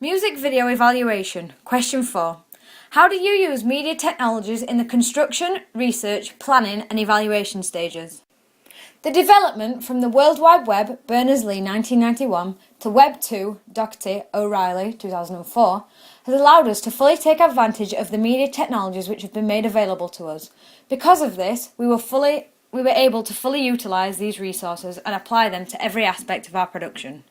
Music video evaluation. Question 4. How do you use media technologies in the construction, research, planning and evaluation stages? The development from the World Wide Web, Berners-Lee 1991, to Web 2, Doherty, O'Reilly 2004, has allowed us to fully take advantage of the media technologies which have been made available to us. Because of this, we were able to fully utilise these resources and apply them to every aspect of our production.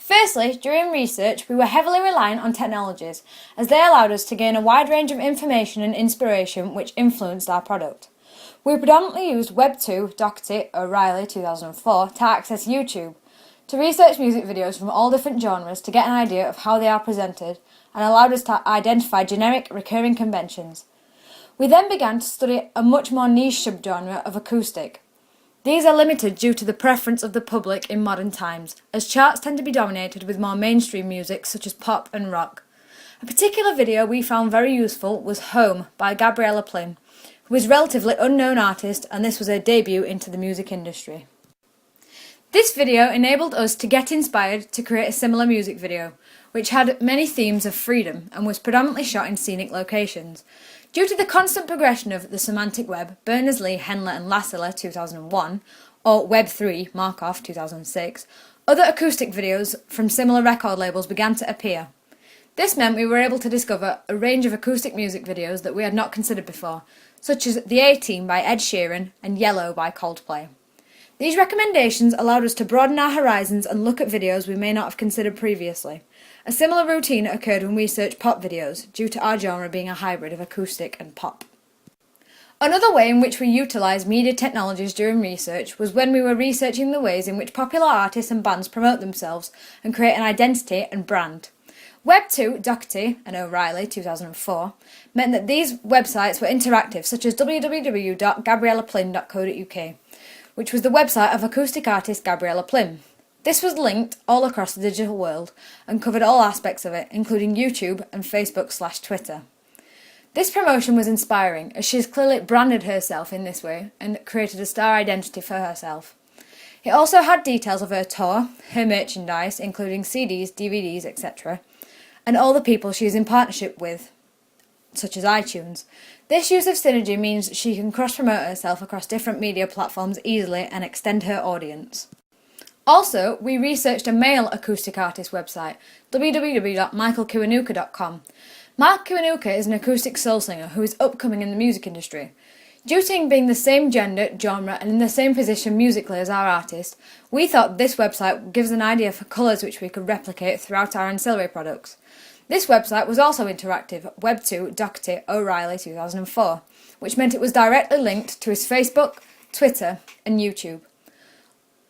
Firstly, during research, we were heavily reliant on technologies, as they allowed us to gain a wide range of information and inspiration which influenced our product. We predominantly used Web 2, Doherty, O'Reilly 2004 to access YouTube, to research music videos from all different genres to get an idea of how they are presented, and allowed us to identify generic, recurring conventions. We then began to study a much more niche subgenre of acoustic. These are limited due to the preference of the public in modern times, as charts tend to be dominated with more mainstream music such as pop and rock. A particular video we found very useful was Home by Gabriella Plin, who is a relatively unknown artist, and this was her debut into the music industry. This video enabled us to get inspired to create a similar music video, which had many themes of freedom and was predominantly shot in scenic locations. Due to the constant progression of the semantic web, Berners-Lee, Henle and Lassila 2001, or Web 3, Markov 2006, other acoustic videos from similar record labels began to appear. This meant we were able to discover a range of acoustic music videos that we had not considered before, such as The A-Team by Ed Sheeran and Yellow by Coldplay. These recommendations allowed us to broaden our horizons and look at videos we may not have considered previously. A similar routine occurred when we searched pop videos, due to our genre being a hybrid of acoustic and pop. Another way in which we utilised media technologies during research was when we were researching the ways in which popular artists and bands promote themselves and create an identity and brand. Web 2, Doherty and O'Reilly 2004 meant that these websites were interactive, such as www.gabriellaplin.co.uk, which was the website of acoustic artist Gabriella Plin. This was linked all across the digital world and covered all aspects of it, including YouTube and Facebook/Twitter. This promotion was inspiring, as she has clearly branded herself in this way and created a star identity for herself. It also had details of her tour, her merchandise, including CDs, DVDs, etc., and all the people she is in partnership with, such as iTunes. This use of synergy means she can cross-promote herself across different media platforms easily and extend her audience. Also, we researched a male acoustic artist website, www.michaelkiwanuka.com. Mark Kiwanuka is an acoustic soul singer who is upcoming in the music industry. Due to him being the same gender, genre and in the same position musically as our artist, we thought this website gives an idea for colours which we could replicate throughout our ancillary products. This website was also interactive, Web 2, Doherty, O'Reilly 2004, which meant it was directly linked to his Facebook, Twitter and YouTube.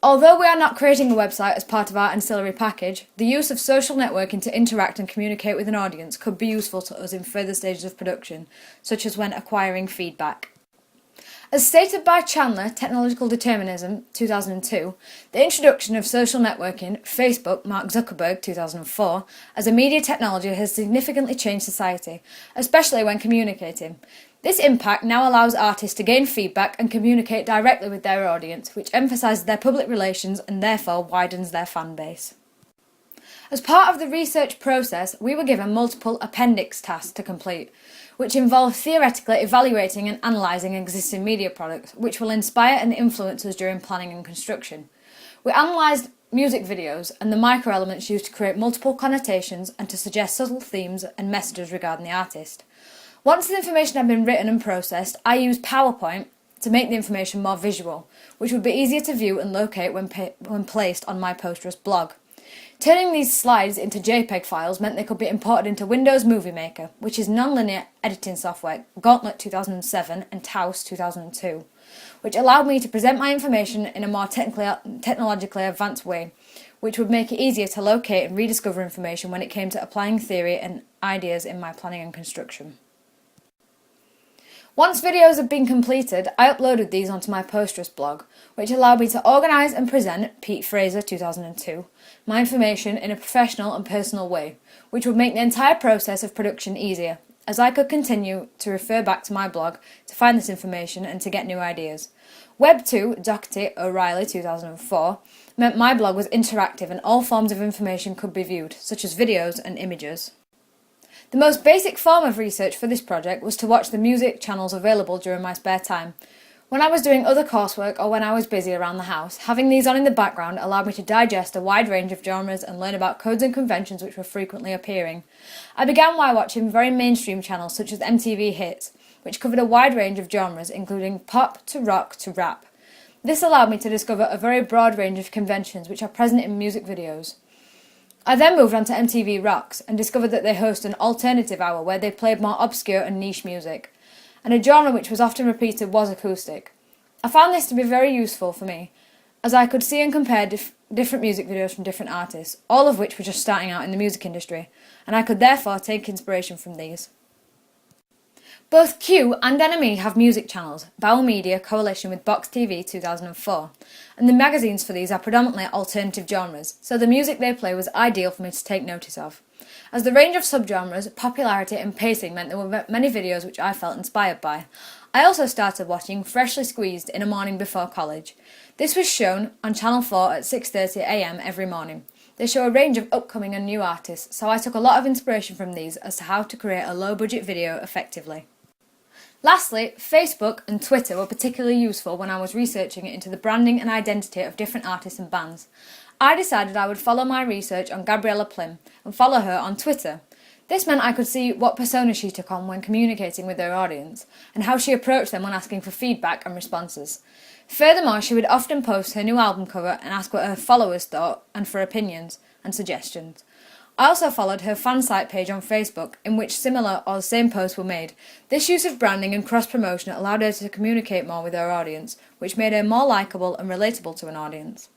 Although we are not creating a website as part of our ancillary package, the use of social networking to interact and communicate with an audience could be useful to us in further stages of production, such as when acquiring feedback. As stated by Chandler, Technological Determinism, 2002, the introduction of social networking, Facebook, Mark Zuckerberg, 2004, as a media technology has significantly changed society, especially when communicating. This impact now allows artists to gain feedback and communicate directly with their audience, which emphasises their public relations and therefore widens their fan base. As part of the research process, we were given multiple appendix tasks to complete, which involve theoretically evaluating and analysing existing media products, which will inspire and influence us during planning and construction. We analysed music videos and the micro-elements used to create multiple connotations and to suggest subtle themes and messages regarding the artist. Once the information had been written and processed, I used PowerPoint to make the information more visual, which would be easier to view and locate when placed on my Posterous blog. Turning these slides into JPEG files meant they could be imported into Windows Movie Maker, which is non-linear editing software, Gauntlet 2007 and Taos 2002, which allowed me to present my information in a more technologically advanced way, which would make it easier to locate and rediscover information when it came to applying theory and ideas in my planning and construction. Once videos had been completed, I uploaded these onto my Posterous blog, which allowed me to organise and present, Pete Fraser 2002, my information in a professional and personal way, which would make the entire process of production easier, as I could continue to refer back to my blog to find this information and to get new ideas. Web 2, Doherty, O'Reilly 2004, meant my blog was interactive and all forms of information could be viewed, such as videos and images. The most basic form of research for this project was to watch the music channels available during my spare time. When I was doing other coursework or when I was busy around the house, having these on in the background allowed me to digest a wide range of genres and learn about codes and conventions which were frequently appearing. I began by watching very mainstream channels such as MTV Hits, which covered a wide range of genres including pop to rock to rap. This allowed me to discover a very broad range of conventions which are present in music videos. I then moved on to MTV Rocks and discovered that they host an alternative hour where they played more obscure and niche music, and a genre which was often repeated was acoustic. I found this to be very useful for me, as I could see and compare different music videos from different artists, all of which were just starting out in the music industry, and I could therefore take inspiration from these. Both Q and NME have music channels, Bauer Media coalition with Box TV 2004, and the magazines for these are predominantly alternative genres, so the music they play was ideal for me to take notice of. As the range of subgenres, popularity and pacing meant there were many videos which I felt inspired by. I also started watching Freshly Squeezed in a morning before college. This was shown on Channel 4 at 6:30 AM every morning. They show a range of upcoming and new artists, so I took a lot of inspiration from these as to how to create a low-budget video effectively. Lastly, Facebook and Twitter were particularly useful when I was researching into the branding and identity of different artists and bands. I decided I would follow my research on Gabriella Plim and follow her on Twitter. This meant I could see what persona she took on when communicating with her audience, and how she approached them when asking for feedback and responses. Furthermore, she would often post her new album cover and ask what her followers thought and for opinions and suggestions. I also followed her fan site page on Facebook, in which similar or the same posts were made. This use of branding and cross-promotion allowed her to communicate more with her audience, which made her more likeable and relatable to an audience.